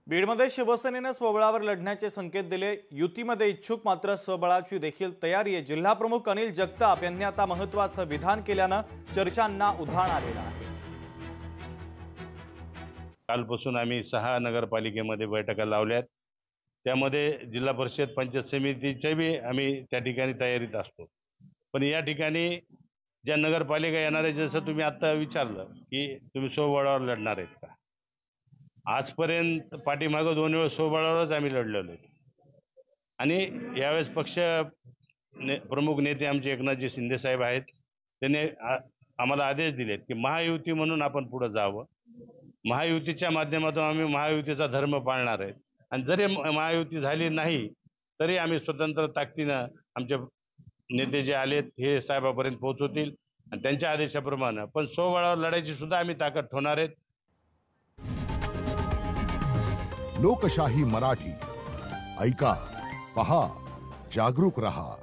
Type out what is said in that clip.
बीडमध्ये शिवसेनेने स्वबळावर लढण्याचे संकेत दिले। युतीमध्ये इच्छुक मात्र स्वबळाची देखील तयारी आहे। जिल्हाप्रमुख अनिल जगताप यांनी आता महत्त्वाचं विधान केल्यानं चर्चांना उधाण आलेलं आहे। कालपासून आम्ही 6 नगरपालिकेमध्ये बैठका लावल्यात। त्यामध्ये जिल्हा परिषद पंचायत समितीचे बी आम्ही त्या ठिकाणी तयारीत असतो। पण या ठिकाणी ज्या नगरपालिका येणार आहे, जसं तुम्ही आता विचारलं की तुम्ही स्वबळावर लढणार आहेत का, आजपर्यंत पाठीमागं 2 वेळा स्वबळावरच आम्ही लढलेलो आहे। आणि यावेळेस प्रमुख नेते आमचे एकनाथजी शिंदे साहेब आहेत, त्यांनी आम्हाला आदेश दिलेत की महायुती म्हणून आपण पुढे जावं। महायुतीच्या माध्यमातून आम्ही महायुतीचा धर्म पाळणार आहे। आणि जरी महायुती झाली नाही तरी आम्ही स्वतंत्र ताकदीनं आमचे नेते जे आलेत हे साहेबांपर्यंत पोहोचवतील आणि त्यांच्या आदेशाप्रमाणे पण स्वबळावर लढायची सुद्धा आम्ही ताकद ठेवणार आहेत। लोकशाही मराठी ऐका, पहा, जागरूक रहा।